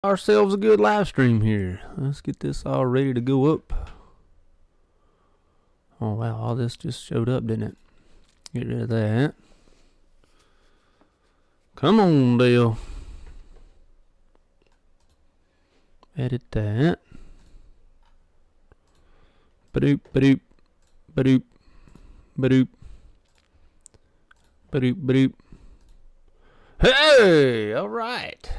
Ourselves a good live stream here. Let's get this all ready to go up. Oh wow, all this just showed up, didn't it? Get rid of that. Come on, Dale. Edit that. Badoop, badoop, badoop, badoop, badoop, badoop. Hey, all right.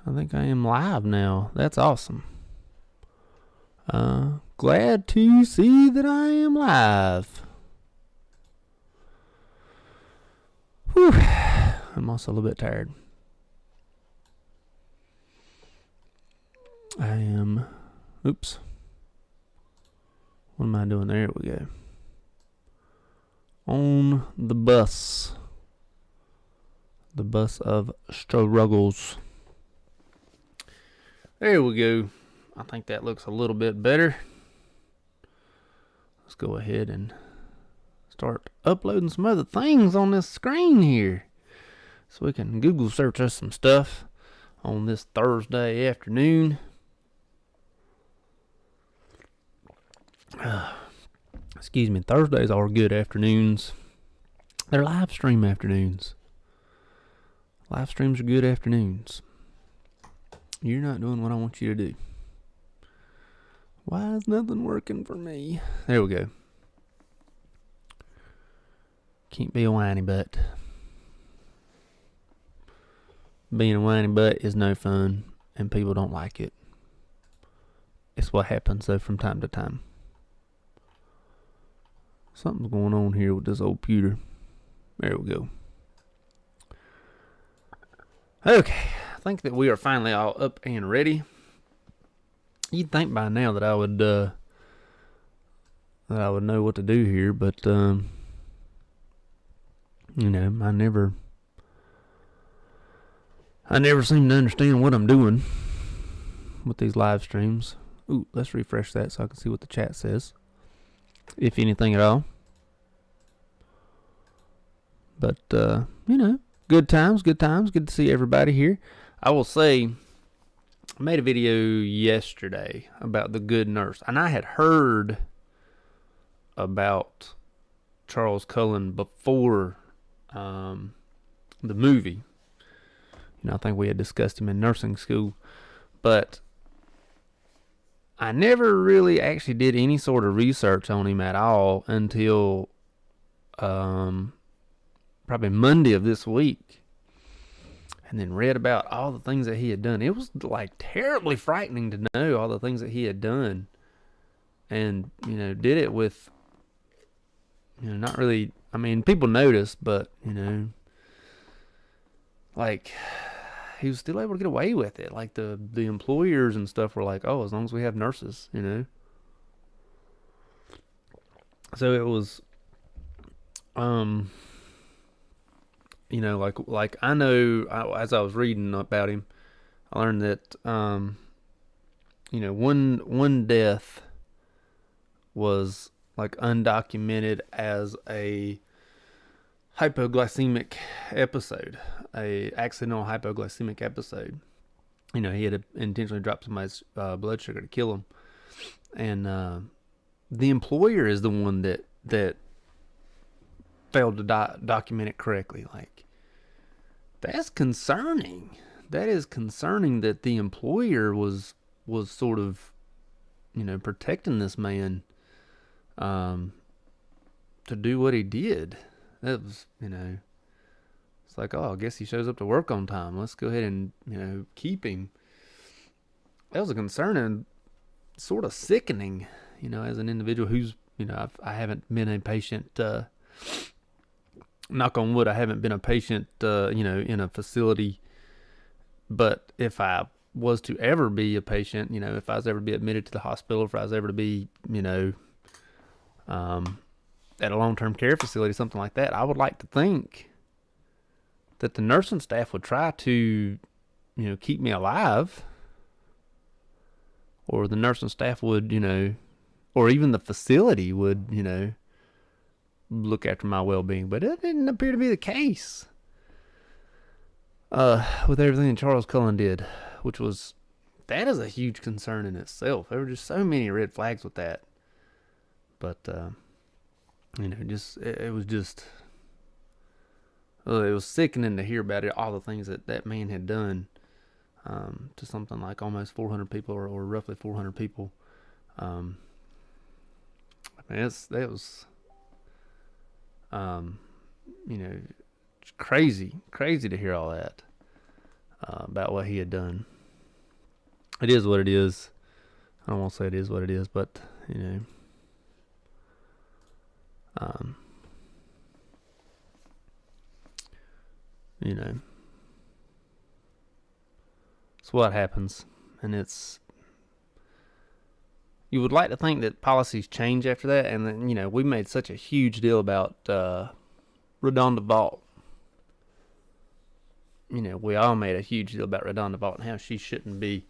I think I am live now. That's awesome. Glad to see that I am live. Whew. I'm also a little bit tired. I am. Oops. What am I doing? There we go. On the bus. The bus of struggles. There we go. I think that looks a little bit better. Let's go ahead and start uploading some other things on this screen here. So we can Google search us some stuff on this Thursday afternoon. Excuse me, Thursdays are good afternoons. They're live stream afternoons. Live streams are good afternoons. You're not doing what I want you to do. Why is nothing working for me? There we go. Can't be a whiny butt. Being a whiny butt is no fun, and people don't like it. It's what happens, though, from time to time. Something's going on here with this old pewter. There we go. Okay, I think that we are finally all up and ready. You'd think by now that I would know what to do here, but you know, I never seem to understand what I'm doing with these live streams. Ooh, let's refresh that so I can see what the chat says, if anything at all. But you know, good times. Good to see everybody here. I will say, I made a video yesterday about the good nurse, and I had heard about Charles Cullen before the movie. You know, I think we had discussed him in nursing school, but I never really actually did any sort of research on him at all until probably Monday of this week, and then read about all the things that he had done. It was like terribly frightening to know all the things that he had done, and you know, did it with, you know, not really, I mean, people noticed, but you know, like, he was still able to get away with it. Like the employers and stuff were like, oh, as long as we have nurses, you know. So it was you know, like I know, as I was reading about him, I learned that you know, one death was like undocumented as a hypoglycemic episode, a accidental hypoglycemic episode. You know, he had intentionally dropped somebody's blood sugar to kill him, and the employer is the one that failed to document it correctly. Like, that's concerning. That is concerning that the employer was sort of, you know, protecting this man to do what he did. That was, you know, it's like, oh, I guess he shows up to work on time. Let's go ahead and, you know, keep him. That was a concerning, sort of sickening, you know, as an individual who's, you know, I haven't been a patient, knock on wood, I haven't been a patient, you know, in a facility. But if I was to ever be a patient, you know, if I was ever to be admitted to the hospital, if I was ever to be, you know, at a long-term care facility, something like that, I would like to think that the nursing staff would try to, you know, keep me alive, or the nursing staff would, you know, or even the facility would, you know, look after my well-being. But it didn't appear to be the case. with everything that Charles Cullen did, which was, that is a huge concern in itself. There were just so many red flags with that. But, just, it was just, it was sickening to hear about it, all the things that man had done to something like almost 400 people or roughly 400 people. That was, crazy to hear all that about what he had done. It is what it is. I don't want to say it is what it is, but it's what happens, and it's. You would like to think that policies change after that, and then we made such a huge deal about Redonda Vault. We all made a huge deal about Redonda Vault and how she shouldn't be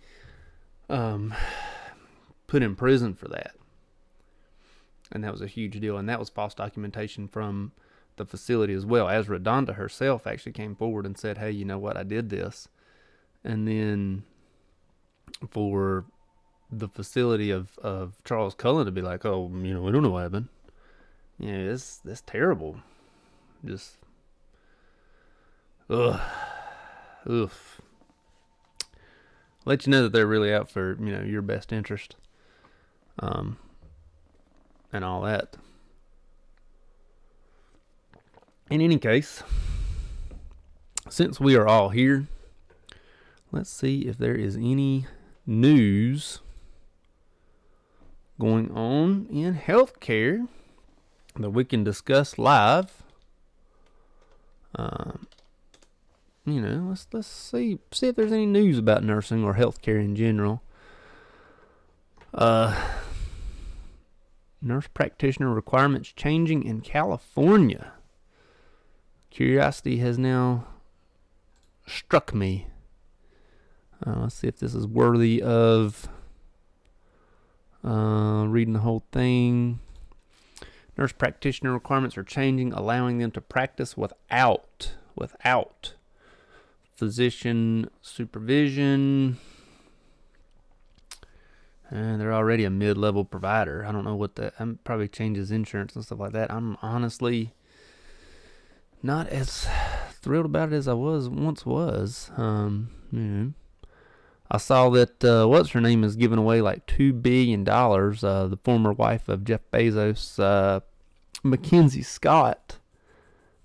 put in prison for that. And that was a huge deal, and that was false documentation from the facility as well, as Redonda herself actually came forward and said, hey, you know what, I did this. And then for the facility of Charles Cullen to be like, oh, we don't know what happened. That's terrible. Just, oof. Let you know that they're really out for, your best interest. And all that. In any case, since we are all here, let's see if there is any news going on in healthcare that we can discuss live. Let's see if there's any news about nursing or healthcare in general. Nurse practitioner requirements changing in California. Curiosity has now struck me. Let's see if this is worthy of reading the whole thing. Nurse practitioner requirements are changing, allowing them to practice without physician supervision. And they're already a mid-level provider. I don't know what that probably changes insurance and stuff like that. I'm honestly not as thrilled about it as I once was. I saw that what's her name is giving away like $2 billion. The former wife of Jeff Bezos, Mackenzie Scott,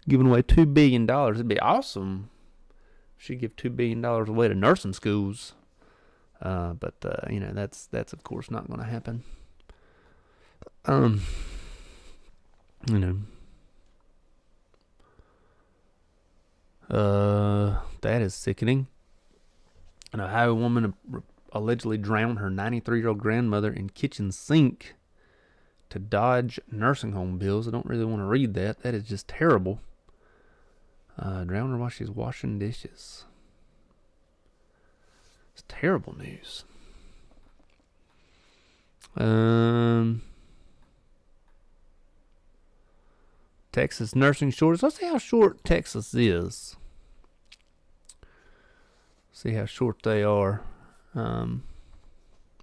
giving away $2 billion. It'd be awesome if she give $2 billion away to nursing schools. But that's of course not going to happen. That is sickening. An Ohio woman allegedly drowned her 93-year-old grandmother in kitchen sink to dodge nursing home bills. I don't really want to read that. That is just terrible. Drowned her while she's washing dishes. It's terrible news. Texas nursing shortage. Let's see how short Texas is. See how short they are in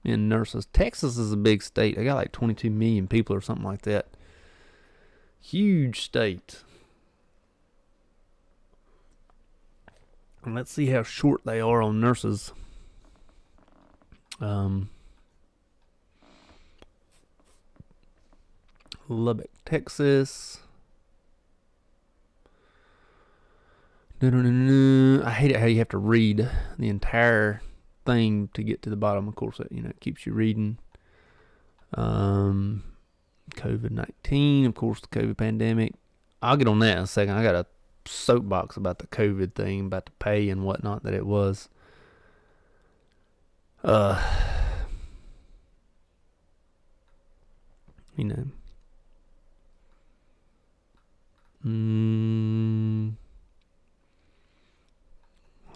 nurses. Texas is a big state. They got like 22 million people or something like that. Huge state. And let's see how short they are on nurses. Lubbock, Texas. I hate it how you have to read the entire thing to get to the bottom. Of course, it keeps you reading. COVID-19, of course, the COVID pandemic. I'll get on that in a second. I got a soapbox about the COVID thing, about the pay and whatnot that it was.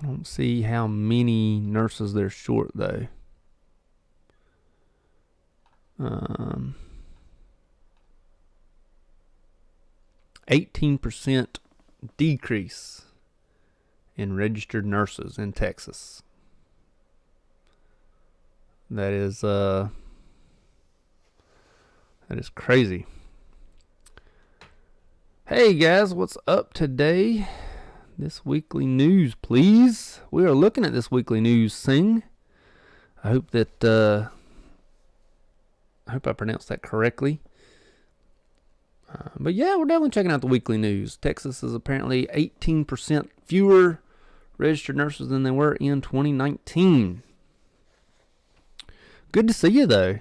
I don't see how many nurses they're short though. 18% decrease in registered nurses in Texas. That is crazy. Hey guys, what's up today? This weekly news, please. We are looking at this weekly news, Sing. I hope that I hope I pronounced that correctly. But yeah, we're definitely checking out the weekly news. Texas is apparently 18% fewer registered nurses than they were in 2019. Good to see you, though.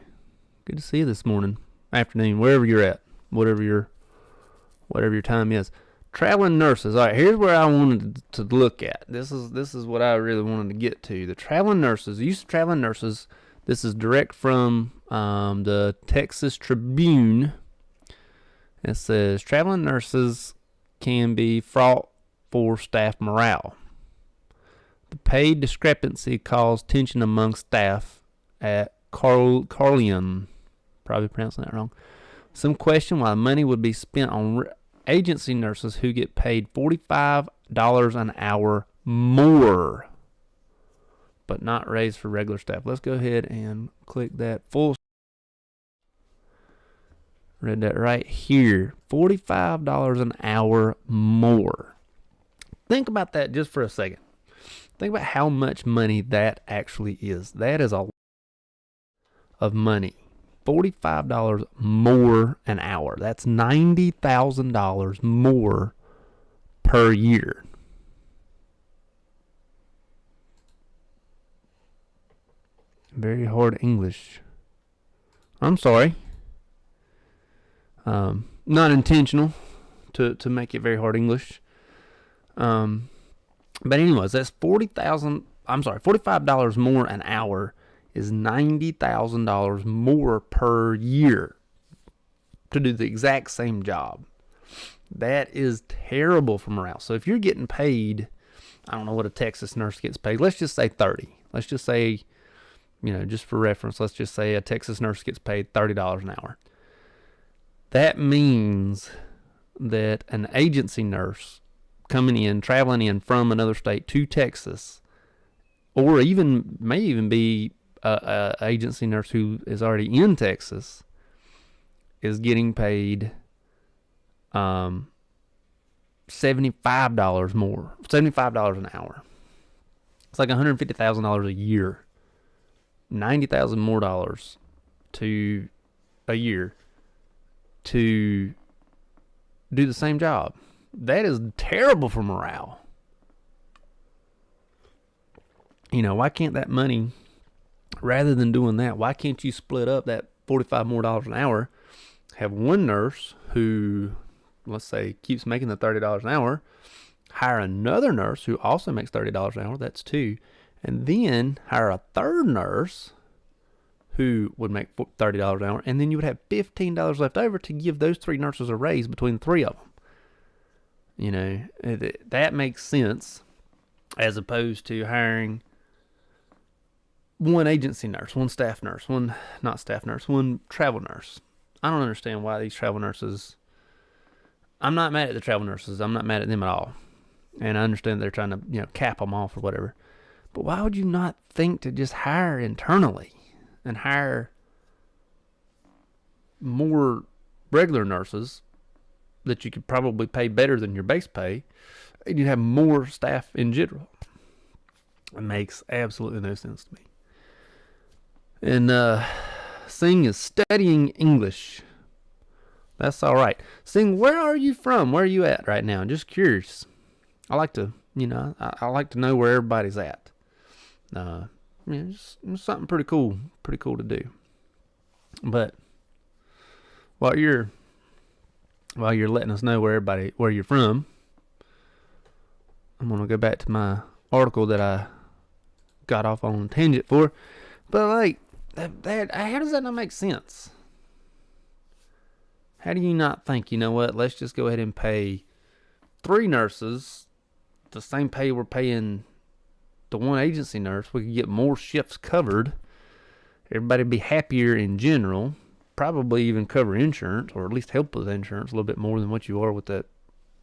Good to see you this morning, afternoon, wherever you're at, whatever your time is. Traveling nurses. All right, here's where I wanted to look at. This is what I really wanted to get to. The traveling nurses. Use of traveling nurses. This is direct from the Texas Tribune. It says traveling nurses can be fraught for staff morale. The pay discrepancy caused tension among staff at Carleon. Probably pronouncing that wrong. Some question why money would be spent on agency nurses who get paid $45 an hour more, but not raised for regular staff. Let's go ahead and click that full. Read that right here. $45 an hour more. Think about that just for a second. Think about how much money that actually is. That is a lot of money. $45 more an hour. That's $90,000 more per year. Very hard English. I'm sorry. Not intentional to make it very hard English. But anyways, that's $45 more an hour is $90,000 more per year to do the exact same job. That is terrible for morale. So if you're getting paid, I don't know what a Texas nurse gets paid. Let's just say 30. Let's just say, just for reference, let's just say a Texas nurse gets paid $30 an hour. That means that an agency nurse traveling in from another state to Texas, or may even be a agency nurse who is already in Texas, is getting paid $75 more, $75 an hour. It's like $150,000 a year, $90,000 more dollars to a year to do the same job. That is terrible for morale. Why can't that money, rather than doing that, why can't you split up that $45 more an hour, have one nurse who, let's say, keeps making the $30 an hour, hire another nurse who also makes $30 an hour, that's two, and then hire a third nurse who would make $30 an hour, and then you would have $15 left over to give those three nurses a raise between the three of them. That makes sense, as opposed to hiring one agency nurse, one staff nurse, one travel nurse. I don't understand why these travel nurses. I'm not mad at the travel nurses. I'm not mad at them at all. And I understand they're trying to, cap them off or whatever. But why would you not think to just hire internally and hire more regular nurses that you could probably pay better than your base pay, and you'd have more staff in general? It makes absolutely no sense to me. And Sing is studying English. That's all right. Sing, where are you from? Where are you at right now? Just curious. I like to, I like to know where everybody's at. Just something pretty cool to do. But while you're letting us know where you're from, I'm gonna go back to my article that I got off on a tangent for. But like that, how does that not make sense? How do you not think, let's just go ahead and pay three nurses the same pay we're paying the one agency nurse? We could get more shifts covered. Everybody would be happier in general. Probably even cover insurance, or at least help with insurance a little bit more than what you are with that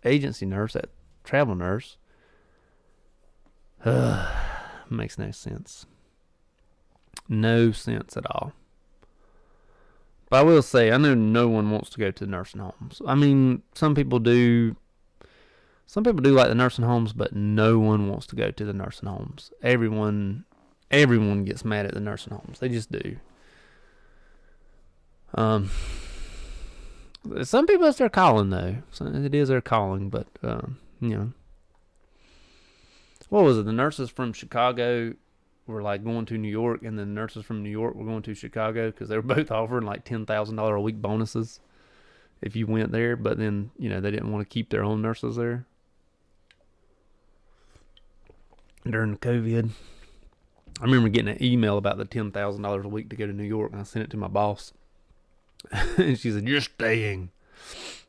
agency nurse, that travel nurse. Makes no sense. No sense at all. But I will say, I know no one wants to go to nursing homes. I mean, some people do. Some people do like the nursing homes, but no one wants to go to the nursing homes. Everyone gets mad at the nursing homes. They just do. Some people, it's their calling, though. So it is their calling, but, what was it? The nurses from Chicago were like going to New York, and the nurses from New York were going to Chicago because they were both offering like $10,000 a week bonuses if you went there. But then, they didn't want to keep their own nurses there during the COVID. I remember getting an email about the $10,000 a week to go to New York, and I sent it to my boss. And she said, "You're staying."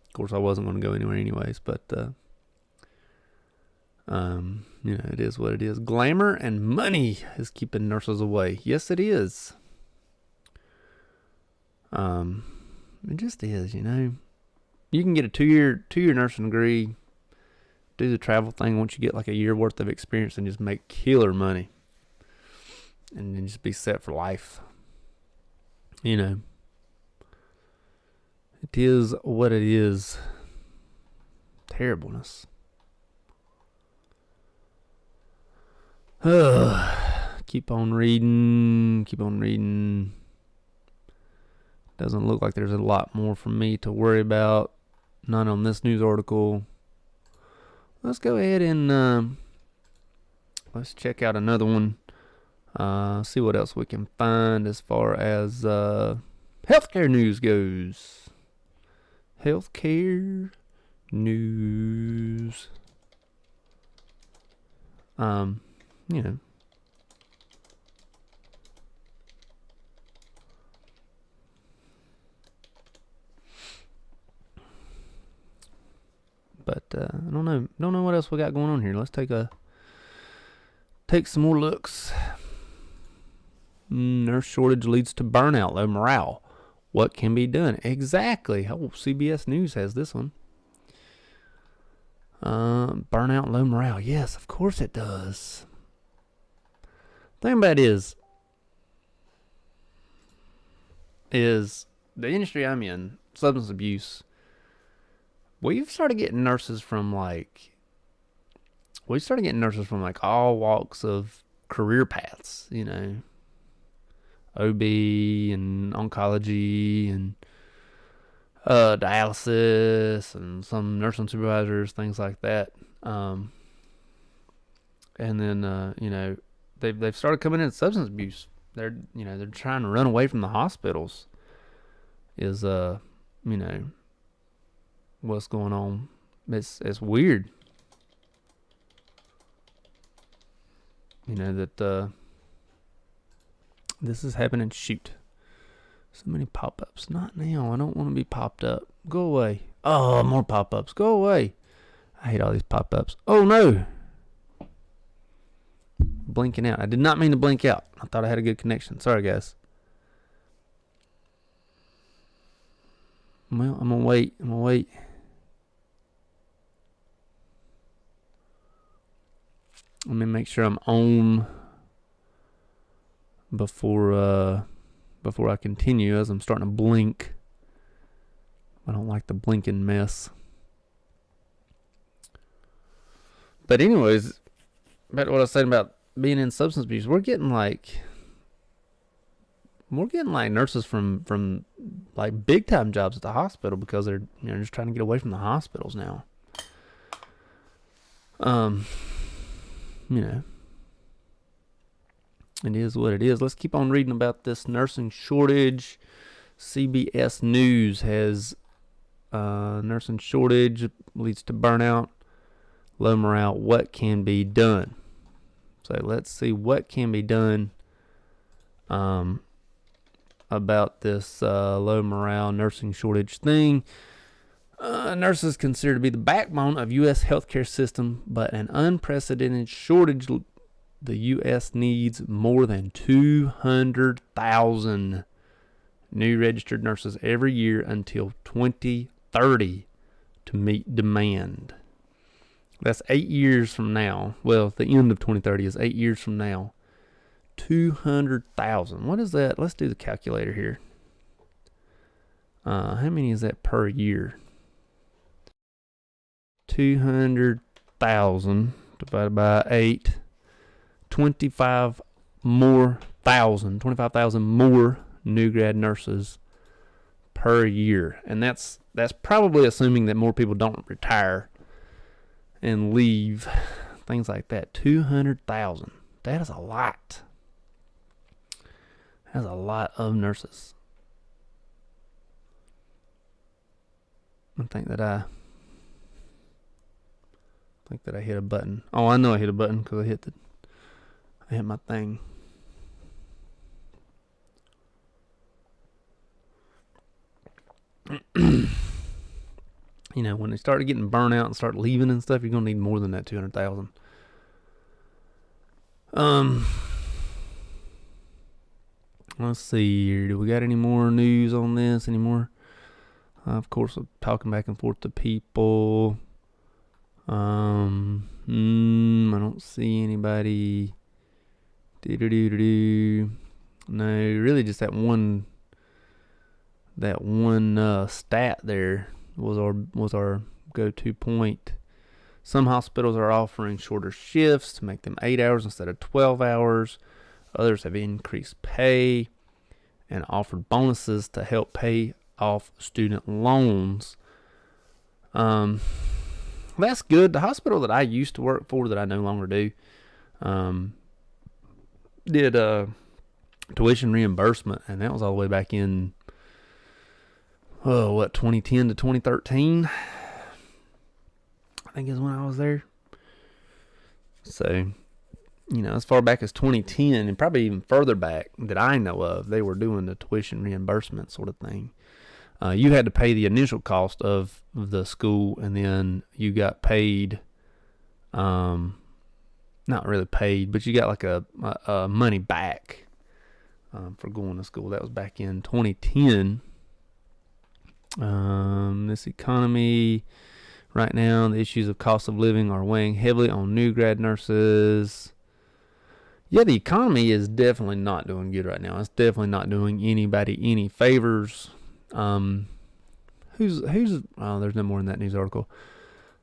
Of course, I wasn't going to go anywhere anyways, but, it is what it is. Glamour and money is keeping nurses away. Yes, it is. It just is, You can get a two-year nursing degree, do the travel thing once you get like a year worth of experience, and just make killer money. And then just be set for life. It is what it is. Terribleness. Keep on reading. Doesn't look like there's a lot more for me to worry about. None on this news article. Let's go ahead and let's check out another one. See what else we can find as far as healthcare news goes. Healthcare news. But I don't know what else we got going on here. Let's take some more looks. Nurse shortage leads to burnout, low morale. What can be done? Exactly. Oh, CBS News has this one. Burnout, low morale. Yes, of course it does. The thing about it is the industry I'm in, substance abuse. We've started getting nurses from like all walks of career paths, OB and oncology and dialysis and some nursing supervisors, things like that. And then they've started coming in substance abuse. They're trying to run away from the hospitals. Is what's going on? It's weird. That this is happening. Shoot. So many pop-ups. Not now. I don't want to be popped up. Go away. Oh, more pop-ups. Go away. I hate all these pop-ups. Oh, no. Blinking out. I did not mean to blink out. I thought I had a good connection. Sorry, guys. Well, I'm going to wait. Let me make sure I'm on before I continue, as I'm starting to blink. I don't like the blinking mess. But anyways, back to what I was saying about being in substance abuse. We're getting like nurses from like big time jobs at the hospital because they're just trying to get away from the hospitals now. It is what it is. Let's keep on reading about this nursing shortage. CBS News has nursing shortage leads to burnout, low morale. What can be done? So let's see what can be done about this low morale nursing shortage thing. Nurses considered to be the backbone of U.S. healthcare system, but an unprecedented shortage. The U.S. needs more than 200,000 new registered nurses every year until 2030 to meet demand. That's 8 years from now. Well, the end of 2030 is 8 years from now. 200,000. What is that? Let's do the calculator here. How many is that per year? 200,000 divided by 8. 25,000 more new grad nurses per year. And that's probably assuming that more people don't retire and leave, things like that. 200,000. That is a lot. That's a lot of nurses. I think that I hit a button. Oh, I know I hit a button because I hit my thing. You know, when they start getting burnt out and start leaving and stuff, you're gonna need more than that 200,000. Let's see here. Do we got any more news on this anymore? Of course, I'm talking back and forth to people. I don't see anybody. No, really just that one stat there was our go-to point. Some hospitals are offering shorter shifts to make them 8 hours instead of 12 hours. Others have increased pay and offered bonuses to help pay off student loans. That's good. The hospital that I used to work for, that I no longer do, did tuition reimbursement, and that was all the way back in 2010 to 2013, I think is when I was there. So, you know, as far back as 2010 and probably even further back that I know of, they were doing the tuition reimbursement sort of thing. You had to pay the initial cost of the school, and then you got paid, not really paid, but you got like a money back for going to school. That was back in 2010. This economy right now, the issues of cost of living are weighing heavily on new grad nurses. Yeah, the economy is definitely not doing good right now. It's definitely not doing anybody any favors. There's no more in that news article.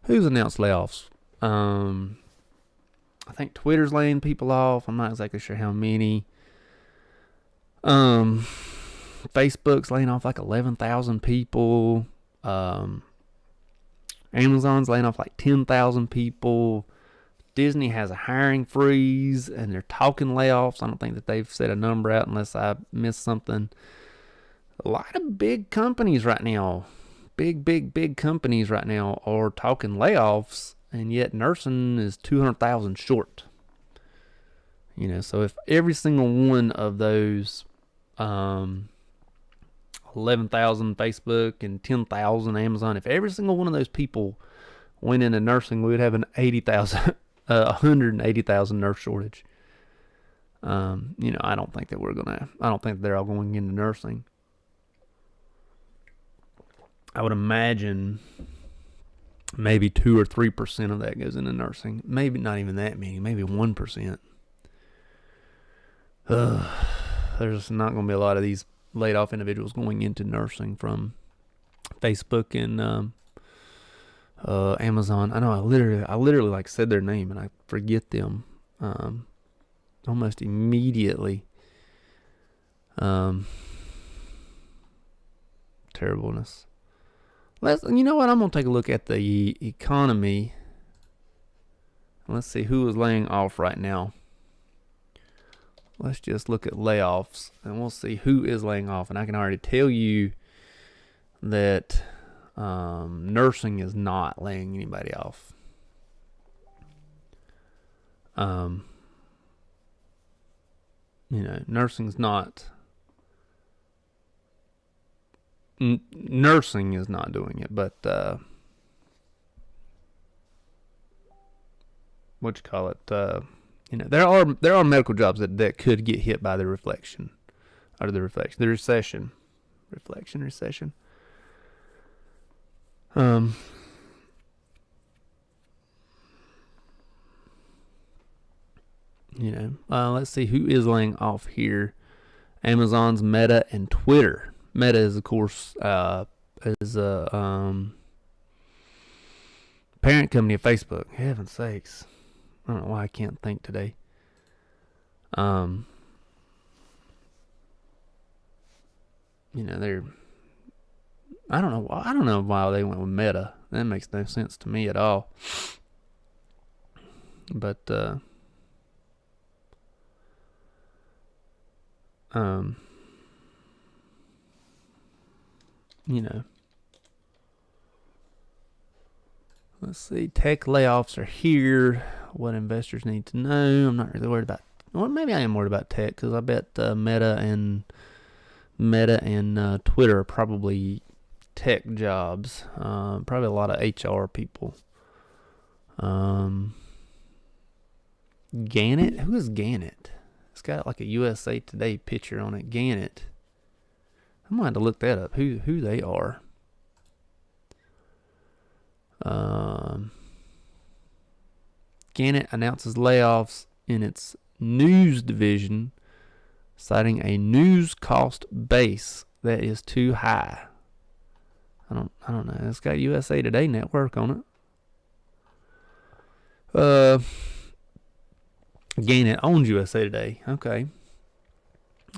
Who's announced layoffs? I think Twitter's laying people off. I'm not exactly sure how many. Facebook's laying off like 11,000 people. Amazon's laying off like 10,000 people. Disney has a hiring freeze, and they're talking layoffs. I don't think that they've set a number out unless I missed something. A lot of big companies right now, big companies right now are talking layoffs, and yet nursing is 200,000 short. You know, so if every single one of those 11,000 Facebook and 10,000 Amazon, if every single one of those people went into nursing, we would have an 180,000 nurse shortage. You know, I don't think they're all going into nursing. I would imagine maybe 2 or 3% of that goes into nursing. Maybe not even that many. Maybe 1%. There's not going to be a lot of these laid off individuals going into nursing from Facebook and Amazon. I know I literally like said their name and I forget them almost immediately. Terribleness. You know what? I'm going to take a look at the economy. Let's see who is laying off right now. Let's just look at layoffs, and we'll see who is laying off. And I can already tell you that nursing is not laying anybody off. You know, nursing's not. Nursing is not doing it, but what you call it? You know, there are medical jobs that could get hit by the recession. Let's see who is laying off here. Amazon's, Meta, and Twitter. Meta is, of course, is a parent company of Facebook. Heaven's sakes. I don't know why I can't think today. They're I don't know why they went with Meta. That makes no sense to me at all. But let's see. Tech layoffs are here. What investors need to know. I'm not really worried about. Well, maybe I am worried about tech because I bet Meta and Twitter are probably tech jobs. Probably a lot of HR people. Gannett? Who is Gannett? It's got like a USA Today picture on it. Gannett. I'm gonna have to look that up. Who they are. Gannett announces layoffs in its news division, citing a news cost base that is too high. I don't know. It's got USA Today Network on it. Gannett owns USA Today. Okay.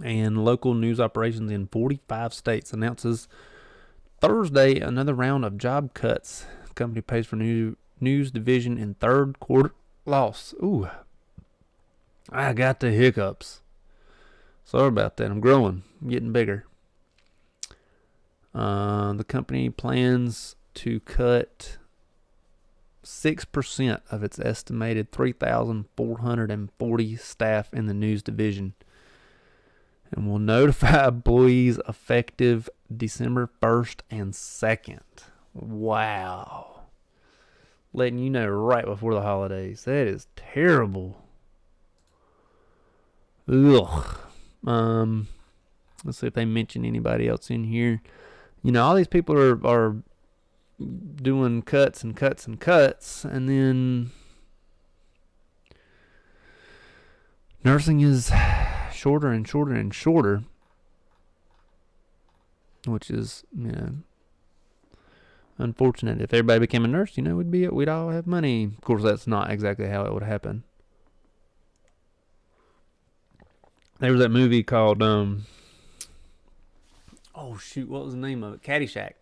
And local news operations in 45 states announces Thursday another round of job cuts. Company pays for news division in third quarter loss. Ooh. I got the hiccups. Sorry about that. I'm growing. I'm getting bigger. The company plans to cut 6% of its estimated 3,440 staff in the news division and will notify employees effective December 1st and 2nd. Wow. Letting you know right before the holidays. That is terrible. Ugh. Let's see if they mention anybody else in here. All these people are doing cuts and cuts and cuts, and then nursing is shorter and shorter and shorter, which is unfortunate. If everybody became a nurse, we'd all have money. Of course, that's not exactly how it would happen. There was that movie called what was the name of it? Caddyshack.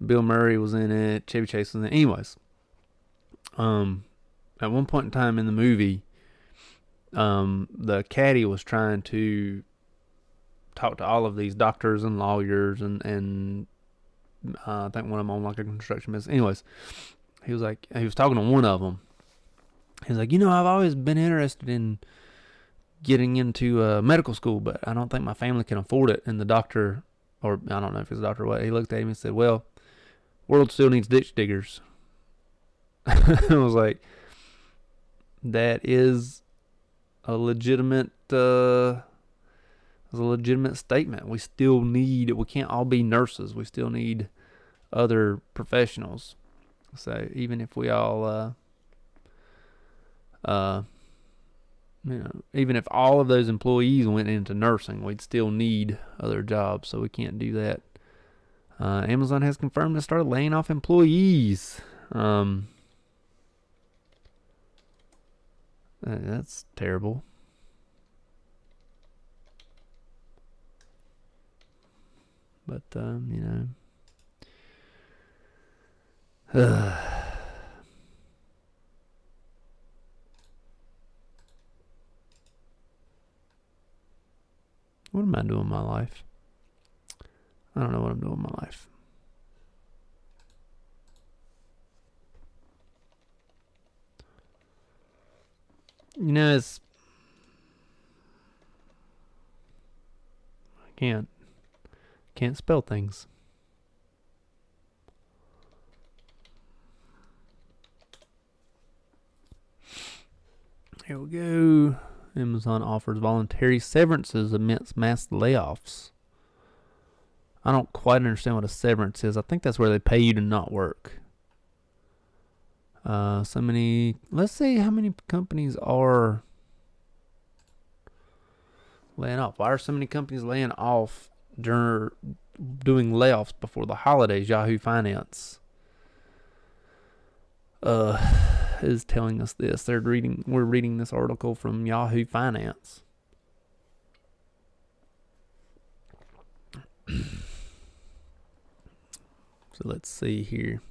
Bill Murray was in it. Chevy Chase was in it. Anyways, at one point in time in the movie, the caddy was trying to talk to all of these doctors and lawyers and I think one of them owned like a construction business. Anyways, he was talking to one of them. He was like, I've always been interested in getting into medical school, but I don't think my family can afford it. And the doctor, or I don't know if it's a doctor or what, he looked at him and said, well, world still needs ditch diggers. I was like, that is a legitimate statement. We can't all be nurses. We still need other professionals. So even if we all even if all of those employees went into nursing, we'd still need other jobs, so we can't do that. Amazon has confirmed to start laying off employees. That's terrible. But, what am I doing in my life? I don't know what I'm doing in my life. It's... I can't spell things. Here we go. Amazon offers voluntary severances amidst mass layoffs. I don't quite understand what a severance is. I think that's where they pay you to not work. Let's see how many companies are laying off. Why are so many companies laying off doing layoffs before the holidays? Yahoo Finance is telling us this. We're reading this article from Yahoo Finance. So let's see here.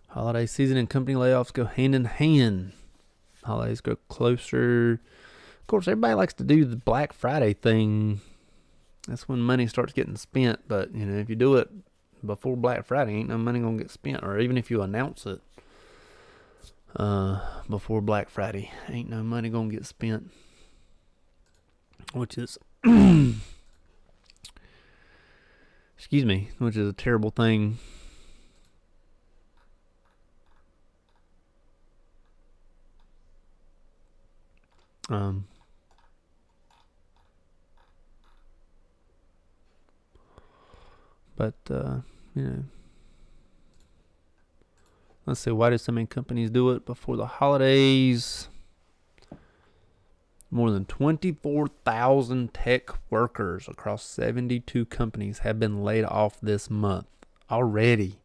Holiday season and company layoffs go hand in hand. Holidays go closer. Of course, everybody likes to do the Black Friday thing. That's when money starts getting spent. But, if you do it before Black Friday, ain't no money going to get spent. Or even if you announce it before Black Friday, ain't no money going to get spent. Which is... excuse me, which is a terrible thing. But let's see, why do so many companies do it before the holidays? More than 24,000 tech workers across 72 companies have been laid off this month already.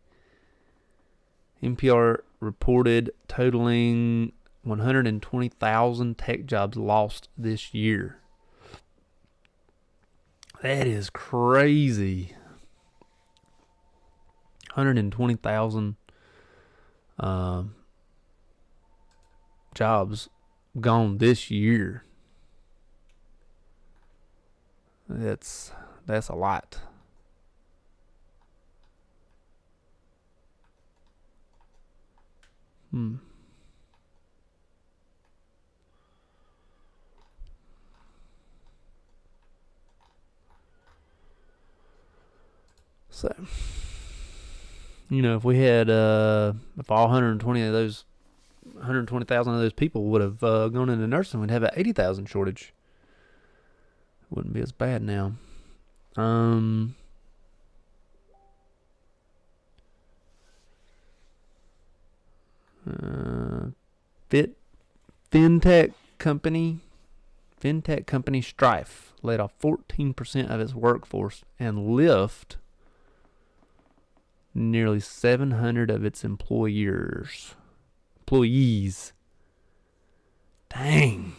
NPR reported totaling 120,000 tech jobs lost this year. That is crazy. 120,000 jobs gone this year. That's a lot. So, if we had, if all 120,000 of those people would have gone into nursing, we'd have an 80,000 shortage. Wouldn't be as bad now. Fintech company Strife laid off 14% of its workforce, and Lyft nearly 700 of its employees. Dang.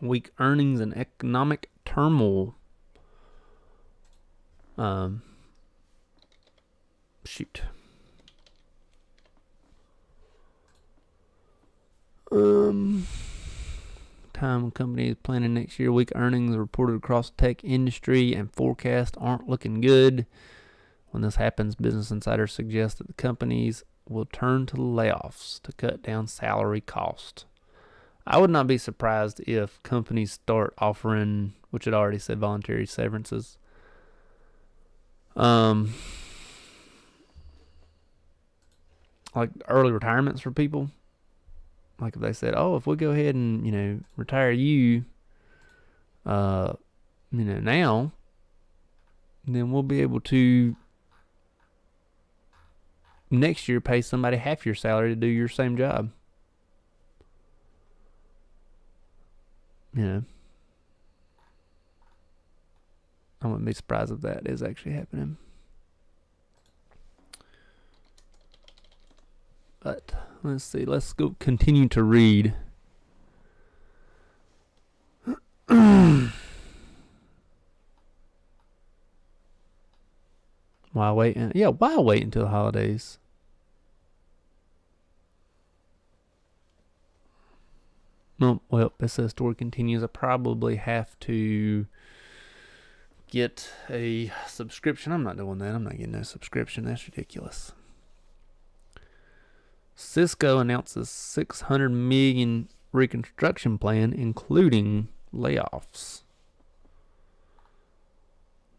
Weak earnings and economic turmoil. Shoot. Time companies planning next year. Weak earnings reported across tech industry and forecasts aren't looking good. When this happens, Business Insider suggests that the companies will turn to layoffs to cut down salary cost. I would not be surprised if companies start offering, which it already said, voluntary severances. Like early retirements for people. Like if they said, if we go ahead and, retire you, now, then we'll be able to next year pay somebody half your salary to do your same job. I wouldn't be surprised if that is actually happening. But let's see. Let's go continue to read. Why wait until the holidays? No, well, it says story continues. I probably have to get a subscription. I'm not doing that. I'm not getting a subscription. That's ridiculous. Cisco announces $600 million reconstruction plan, including layoffs.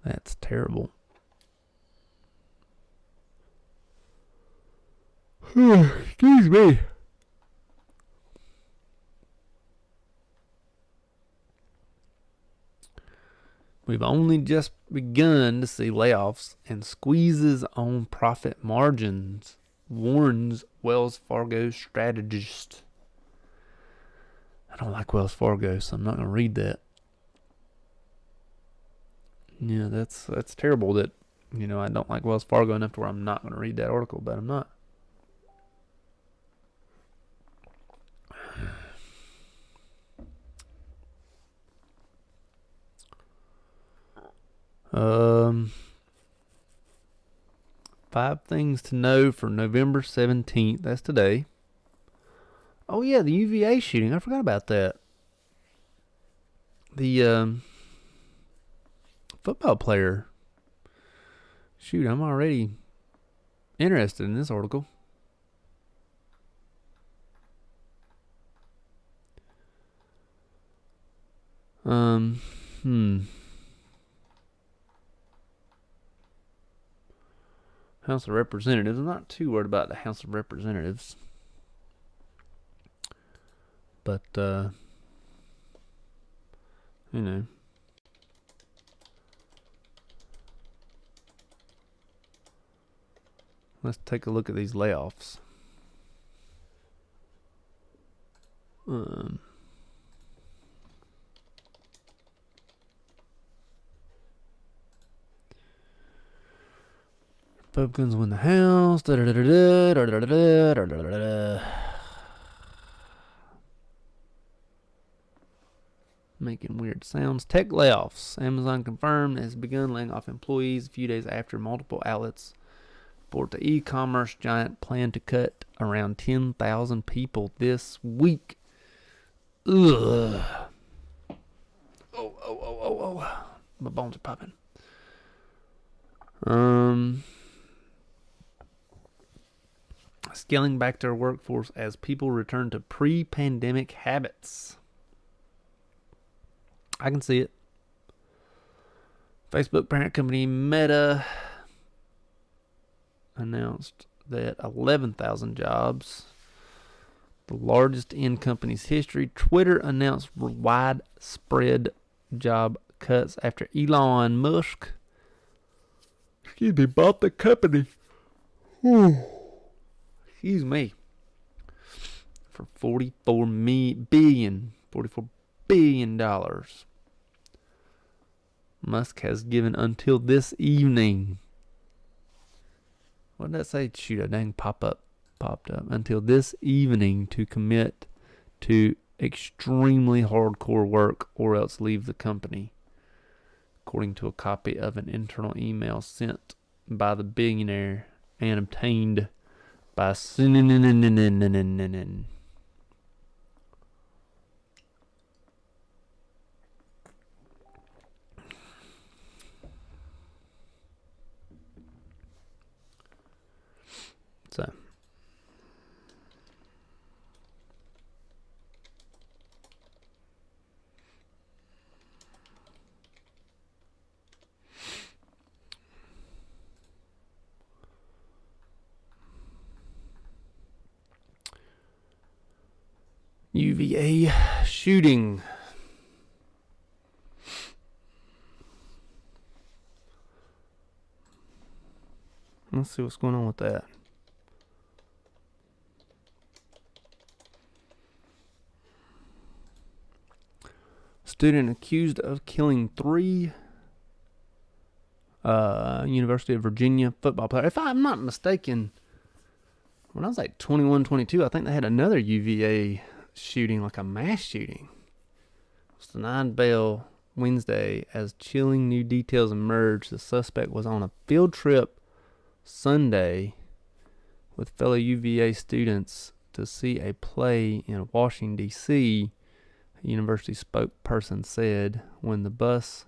That's terrible. Excuse me. We've only just begun to see layoffs and squeezes on profit margins, warns Wells Fargo strategist. I don't like Wells Fargo, so I'm not going to read that. Yeah, that's terrible that, I don't like Wells Fargo enough to where I'm not going to read that article, but I'm not. Um, 5 things to know for November 17th. That's today. Oh, yeah, the UVA shooting. I forgot about that. The football player. Shoot, I'm already interested in this article. House of Representatives. I'm not too worried about the House of Representatives. But, let's take a look at these layoffs. Republicans win the House. Making weird sounds. Tech layoffs. Amazon confirmed has begun laying off employees a few days after multiple outlets report the e-commerce giant plan to cut around 10,000 people this week. Ugh. Oh. My bones are popping. Scaling back their workforce as people return to pre-pandemic habits. I can see it. Facebook parent company Meta announced that 11,000 jobs, the largest in company's history. Twitter announced widespread job cuts after Elon Musk bought the company. Excuse me. For $44 billion. Musk has given until this evening. What did that say? Shoot, a dang popped up. Until this evening to commit to extremely hardcore work or else leave the company, according to a copy of an internal email sent by the billionaire and obtained by CNN. So, UVA shooting. Let's see what's going on with that. Student accused of killing 3 University of Virginia football players. If I'm not mistaken, when I was like 21, 22, I think they had another UVA shooting, like a mass shooting. It was denied bail Wednesday as chilling new details emerged. The suspect was on a field trip Sunday with fellow UVA students to see a play in Washington, D.C., a university spokesperson said. When the bus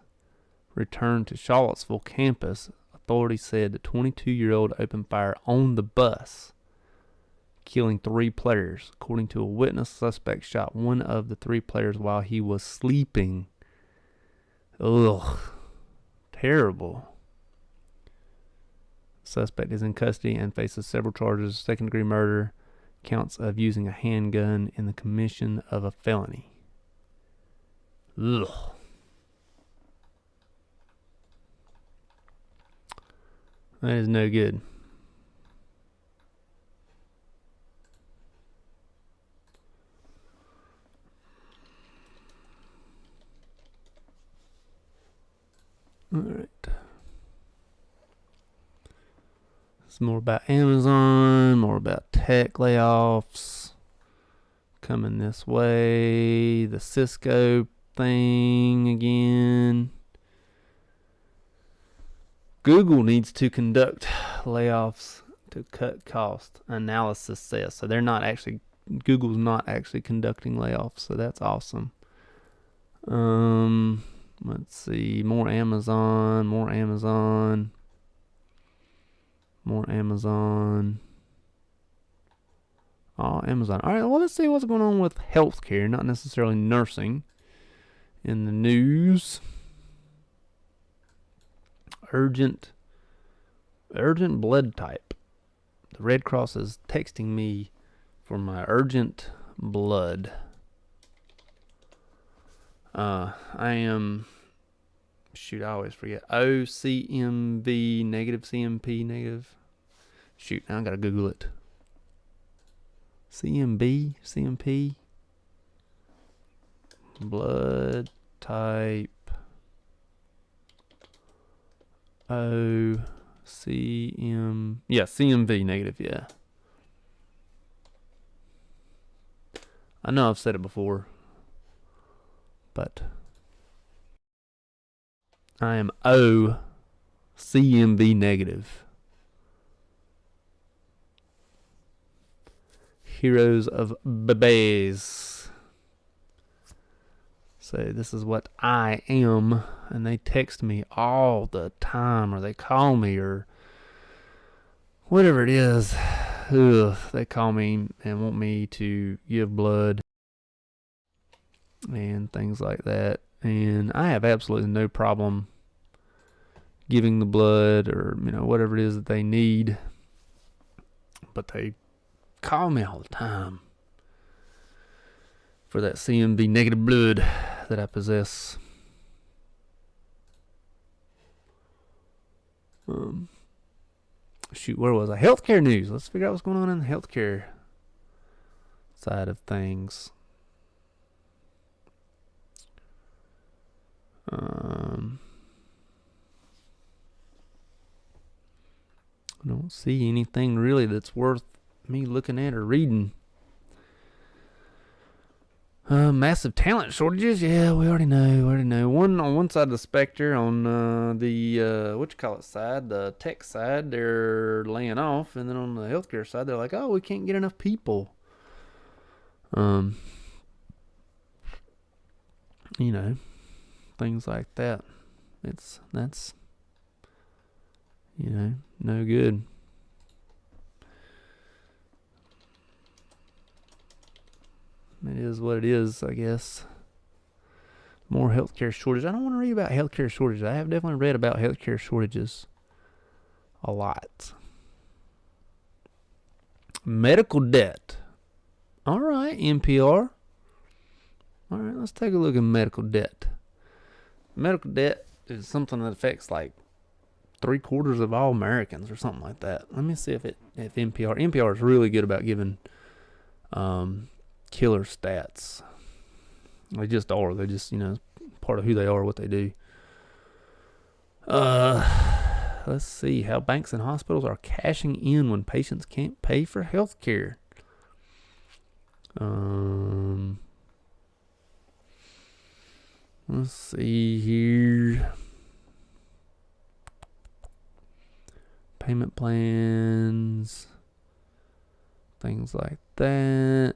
returned to Charlottesville campus, authorities said the 22-year-old opened fire on the bus, killing 3 players. According to a witness, suspect shot one of the 3 players while he was sleeping. Ugh. Terrible. Suspect is in custody and faces several charges: second-degree murder, counts of using a handgun in the commission of a felony. Ugh. That is no good. All right. It's more about Amazon, more about tech layoffs coming this way. The Cisco thing again. Google needs to conduct layoffs to cut costs, analysis says. So Google's not actually conducting layoffs, so that's awesome. Let's see, more Amazon. Oh, Amazon. All right, well, let's see what's going on with healthcare, not necessarily nursing. In the news, urgent blood type. The Red Cross is texting me for my urgent blood. I am, shoot, I always forget. CMV negative, CMP negative. Shoot, now I gotta Google it. CMP, blood type, CMV negative, yeah. I know I've said it before, but I am CMV negative. Heroes of babies. So this is what I am, and they text me all the time, or they call me, or whatever it is. Ugh, they call me and want me to give blood and things like that, and I have absolutely no problem giving the blood, or whatever it is that they need, but they call me all the time for that CMV negative blood that I possess. Shoot, where was I? Healthcare news. Let's figure out what's going on in the healthcare side of things. I don't see anything really that's worth me looking at or reading. Massive talent shortages. Yeah, we already know. One on one side of the spectrum, on the side, the tech side, they're laying off, and then on the healthcare side, they're like, oh, we can't get enough people. Things like that. That's no good. It is what it is, I guess. More healthcare shortages. I don't want to read about healthcare shortages. I have definitely read about healthcare shortages a lot. Medical debt. All right, NPR. All right, let's take a look at medical debt. Medical debt is something that affects like 3/4 of all Americans or something like that. Let me see if NPR is really good about giving killer stats. They just are. They just, part of who they are, what they do. Let's see how banks and hospitals are cashing in when patients can't pay for health care. Let's see here. Payment plans, things like that.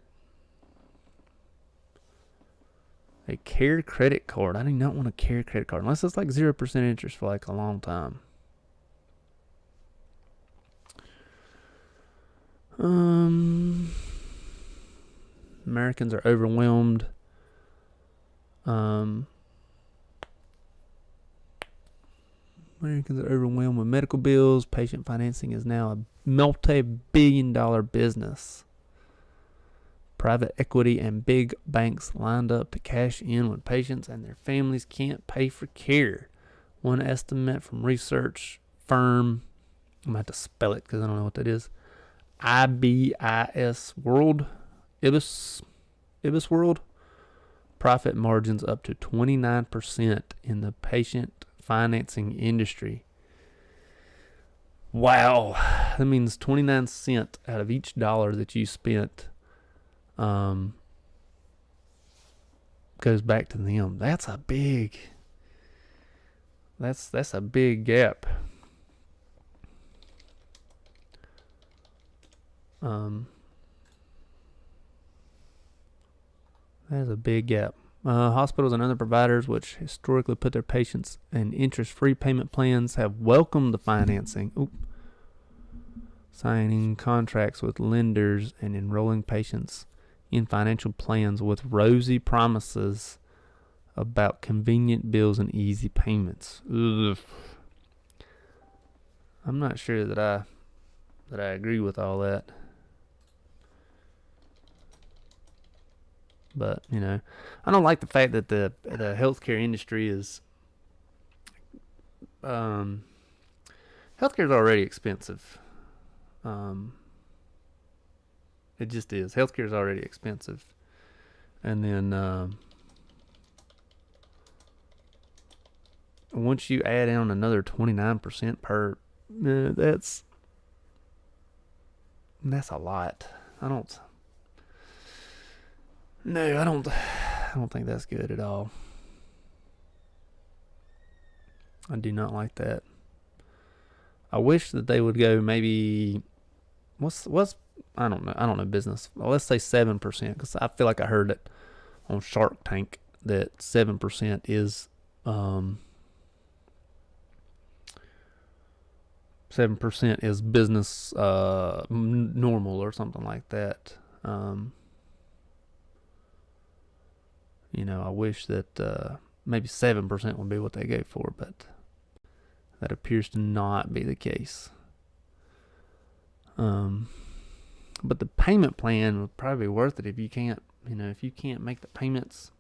A care credit card. I do not want a care credit card unless it's like 0% interest for like a long time. Americans are overwhelmed. Americans are overwhelmed with medical bills. Patient financing is now a multi-billion-dollar business. Private equity and big banks lined up to cash in when patients and their families can't pay for care. One estimate from research firm I'm gonna have to spell it because I don't know what that is. IBIS World, Ibis World. Profit margins up to 29% in the patient financing industry. Wow, that means 29 cents out of each dollar that you spent goes back to them. That's a big gap. That is a big gap. Hospitals and other providers, which historically put their patients in interest-free payment plans, have welcomed the financing. Signing contracts with lenders and enrolling patients in financial plans with rosy promises about convenient bills and easy payments. Ugh. I'm not sure that I agree with all that. But, I don't like the fact that the healthcare industry is... healthcare is already expensive. It just is. Healthcare is already expensive. And then once you add on another 29% per... that's a lot. I don't think that's good at all. I do not like that. I wish that they would go maybe what's I don't know business. Well, let's say 7%, because I feel like I heard it on Shark Tank that 7% is 7% is business normal or something like that. I wish that maybe 7% would be what they go for, but that appears to not be the case. But the payment plan would probably be worth it if you can't make the payments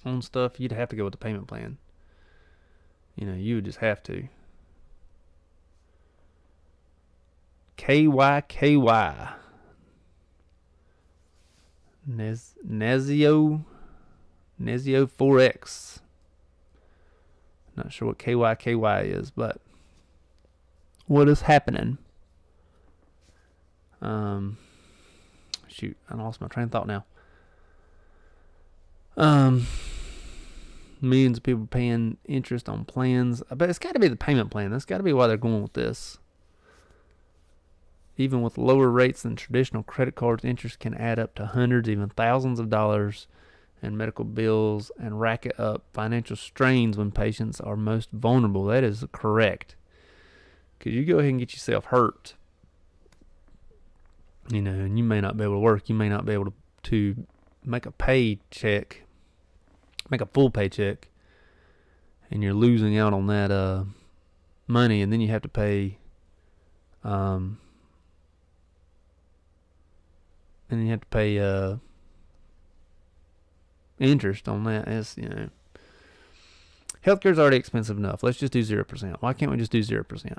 on stuff. You'd have to go with the payment plan. You would just have to. KYKY. Nezio 4X. Not sure what KYKY is, but what is happening? Shoot, I lost my train of thought now. Millions of people paying interest on plans. I bet it's got to be the payment plan. That's got to be why they're going with this. Even with lower rates than traditional credit cards, interest can add up to hundreds, even thousands of dollars in medical bills and racket up financial strains when patients are most vulnerable. That is correct. Because you go ahead and get yourself hurt, and you may not be able to work. You may not be able to make a paycheck, make a full paycheck, and you're losing out on that money, and then you have to pay interest on that. It's, healthcare's already expensive enough. Let's just do 0%. Why can't we just do 0%?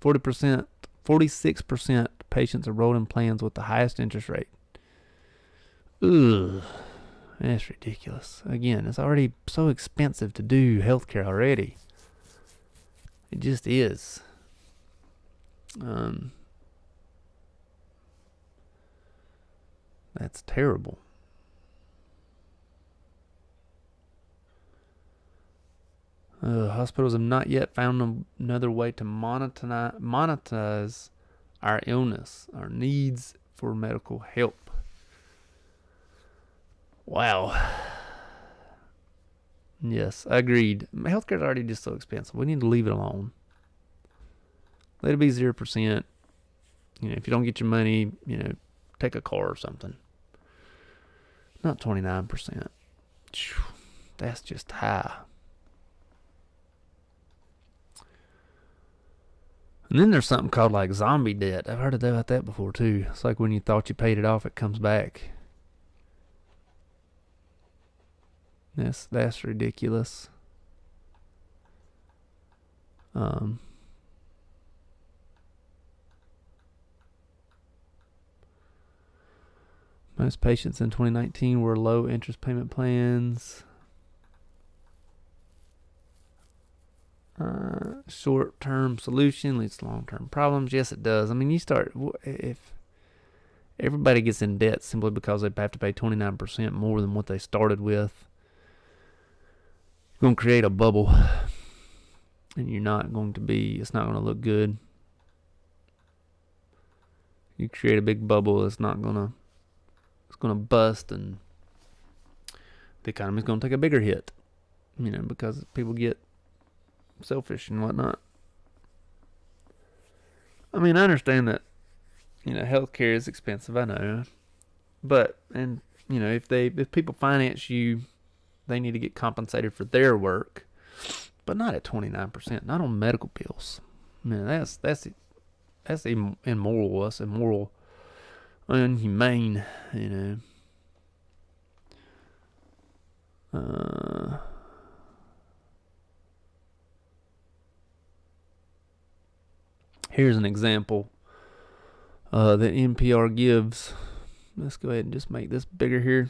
40%, 46% patients enrolled in plans with the highest interest rate. Ugh, that's ridiculous. Again, it's already so expensive to do healthcare already. It just is. That's terrible. Hospitals have not yet found another way to monetize our illness, our needs for medical help. Wow. Yes, I agreed. Healthcare is already just so expensive. We need to leave it alone. Let it be 0%. If you don't get your money, take a car or something. Not 29%. That's just high. And then there's something called like zombie debt. I've heard about that before too. It's like when you thought you paid it off, it comes back. That's ridiculous. Most patients in 2019 were low interest payment plans. Short-term solution leads to long-term problems. Yes, it does. I mean, if everybody gets in debt simply because they have to pay 29% more than what they started with, you're going to create a bubble, and it's not going to look good. You create a big bubble, it's going to bust, and the economy's going to take a bigger hit, because people get selfish and whatnot. I mean, I understand that, healthcare is expensive, I know. But, if people finance you, they need to get compensated for their work, but not at 29%, not on medical bills. I mean, that's immoral. That's immoral, inhumane, Here's an example that NPR gives. Let's go ahead and just make this bigger here.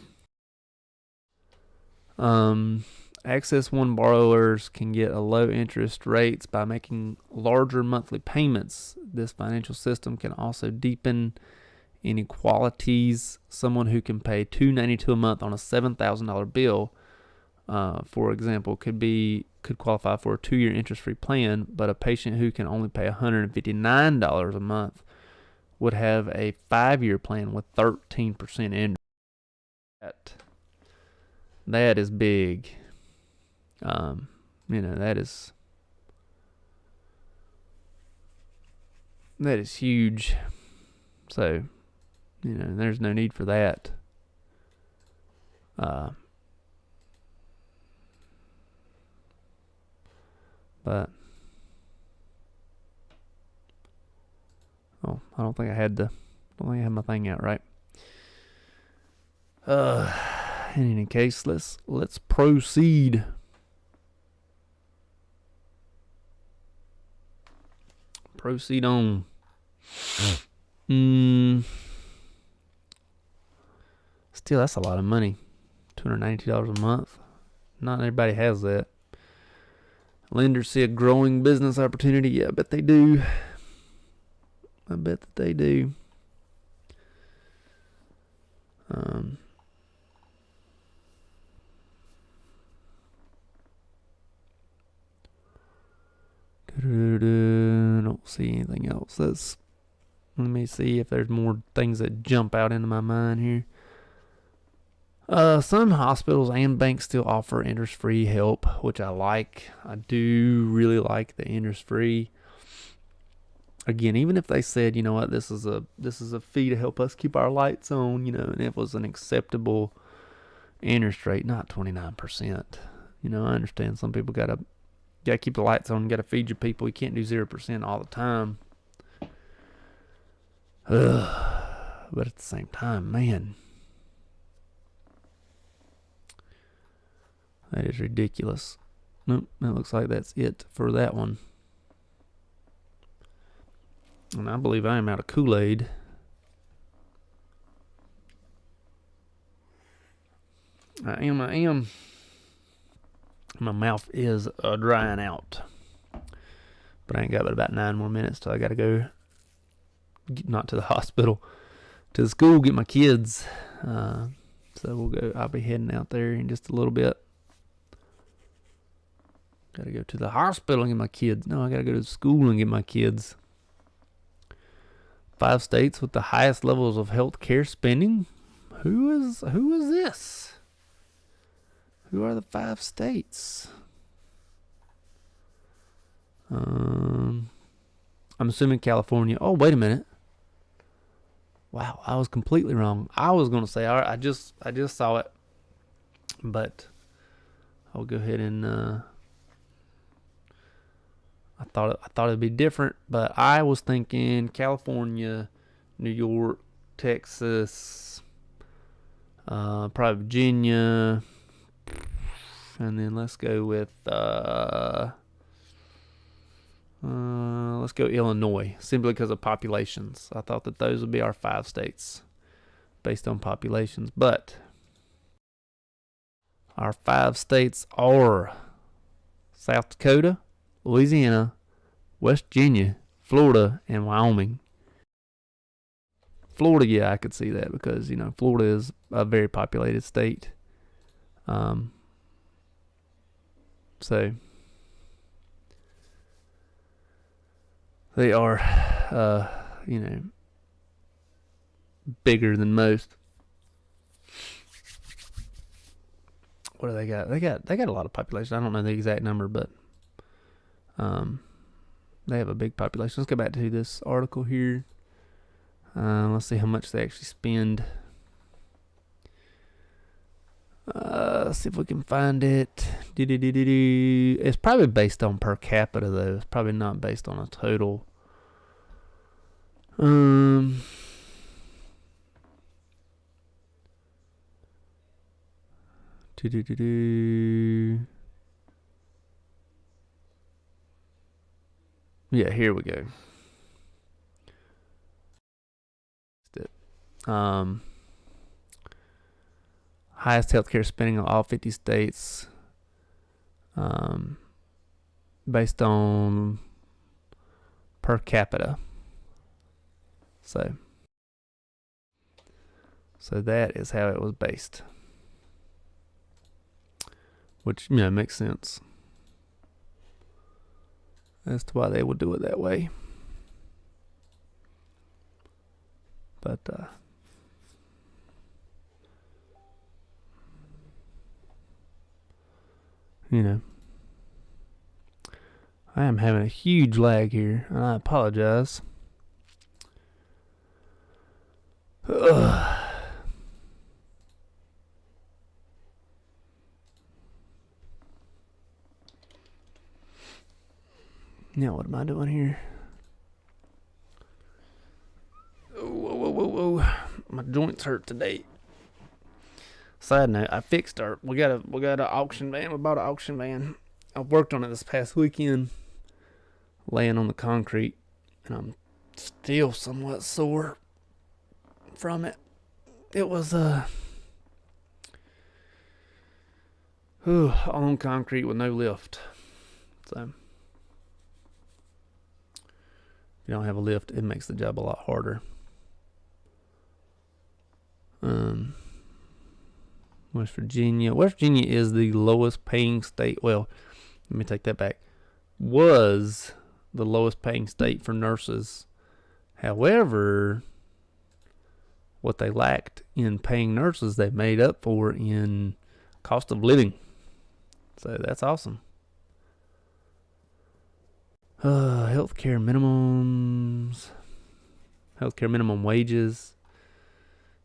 Access One borrowers can get a low interest rates by making larger monthly payments. This financial system can also deepen inequalities. Someone who can pay $292 a month on a $7,000 bill, for example, could qualify for a 2-year interest-free plan, but a patient who can only pay $159 a month would have a 5-year plan with 13% interest. That is big. That is huge. So, there's no need for that. But I don't think I had my thing out right. In any case, let's proceed. Proceed on. Still, that's a lot of money. $292 a month. Not everybody has that. Lenders see a growing business opportunity. Yeah, I bet they do. I bet that they do. I don't see anything else. Let me see if there's more things that jump out into my mind here. Some hospitals and banks still offer interest-free help, which I like. I do really like the interest-free. Again, even if they said, you know what, this is a fee to help us keep our lights on, and it was an acceptable interest rate, not 29%. I understand some people gotta keep the lights on, gotta feed your people. You can't do 0% all the time. But at the same time, man, that is ridiculous. Nope, that looks like that's it for that one. And I believe I am out of Kool-Aid. I am. My mouth is drying out. But I ain't got but about 9 more minutes till I gotta go. Not to the hospital, to the school, get my kids. So I'll be heading out there in just a little bit. Gotta go to the hospital and get my kids. No, I gotta go to school and get my kids. 5 states with the highest levels of health care spending. Who is this? Who are the 5 states? I'm assuming California. Oh, wait a minute. Wow, I was completely wrong. I was gonna say, all right, I just saw it, but I'll go ahead and I thought it'd be different, but I was thinking California, New York, Texas, probably Virginia, and then let's go with let's go Illinois, simply because of populations. I thought that those would be our 5 states. based on populations. But our 5 states are South Dakota, Louisiana, West Virginia, Florida, and Wyoming. Florida, yeah, I could see that because, Florida is a very populated state. So they are, bigger than most. What do they got? They got a lot of population. I don't know the exact number, but they have a big population. Let's go back to this article here. Let's see how much they actually spend. Let's see if we can find it. It's probably based on per capita, though. It's probably not based on a total. Yeah, here we go. Highest healthcare spending of all 50 states, based on per capita. So that is how it was based, which makes sense as to why they would do it that way. But I am having a huge lag here, and I apologize. Now what am I doing here? Whoa. My joints hurt today. Side note, I fixed we got an auction van. We bought an auction van. I worked on it this past weekend, laying on the concrete, and I'm still somewhat sore from it. It was on concrete with no lift. So if you don't have a lift, it makes the job a lot harder. West Virginia is the lowest paying state. Well, let me take that back. Was the lowest paying state for nurses. However, what they lacked in paying nurses, they made up for in cost of living. So that's awesome. Healthcare minimums. Healthcare minimum wages.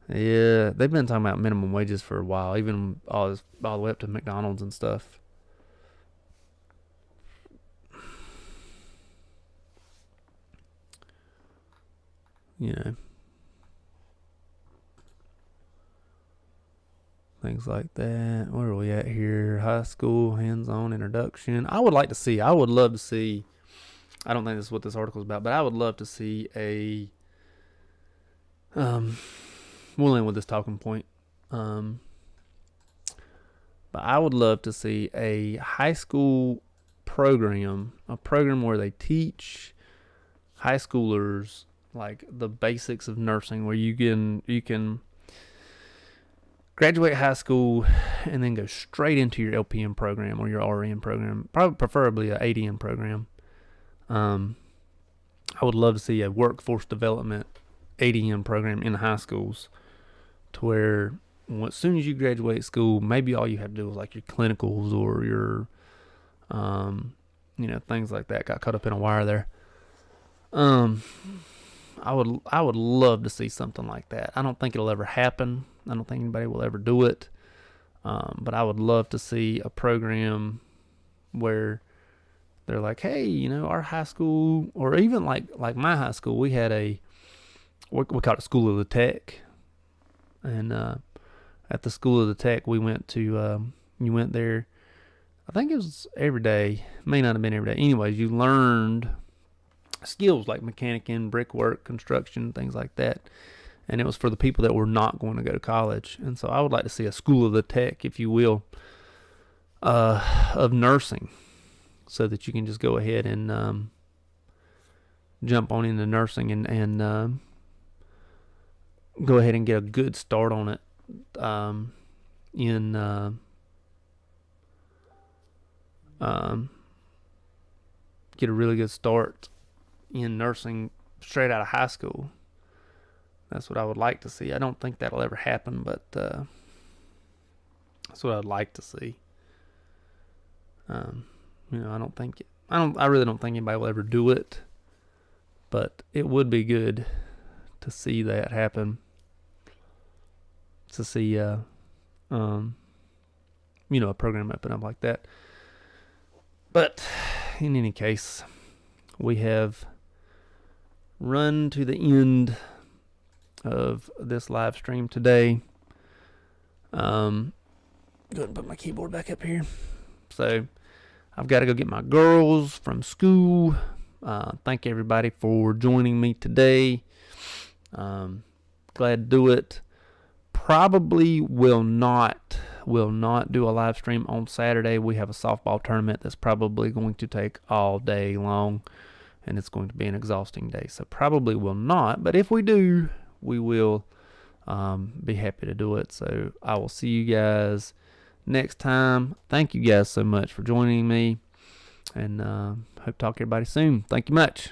Yeah, they've been talking about minimum wages for a while, even all the way up to McDonald's and stuff. Things like that. Where are we at here? High school, hands-on introduction. I would love to see, I don't think this is what this article is about, but I would love to see we'll end with this talking point. But I would love to see a high school program, where they teach high schoolers like the basics of nursing, where you can graduate high school and then go straight into your LPN program or your RN program, preferably an ADN program. I would love to see a workforce development ADN program in high schools, to where as soon as you graduate school, maybe all you have to do is like your clinicals or your, things like that. Got caught up in a wire there. I would love to see something like that. I don't think it'll ever happen. I don't think anybody will ever do it. But I would love to see a program where they're like, hey, our high school, or even like my high school, we had we called it School of the Tech. And at the School of the Tech, we went to, you went there, I think it was every day, may not have been every day. Anyways, you learned skills like mechanicing, brickwork, construction, things like that. and it was for the people that were not going to go to college. And so I would like to see a school of the tech, if you will, of nursing, so that you can just go ahead and jump on into nursing and go ahead and get a good start on it get a really good start in nursing straight out of high school. That's what I would like to see. I don't think that'll ever happen, but that's what I'd like to see. I really don't think anybody will ever do it, but it would be good to see that happen. To see, a program open up like that. But in any case, we have run to the end of this live stream today. Go ahead and put my keyboard back up here. So I've got to go get my girls from school. Thank everybody for joining me today. Glad to do it. Probably will not do a live stream on Saturday. We have a softball tournament that's probably going to take all day long, and it's going to be an exhausting day. So probably will not, but if we do, we will be happy to do it. So I will see you guys next time. Thank you guys so much for joining me, and hope to talk to everybody soon. Thank you much.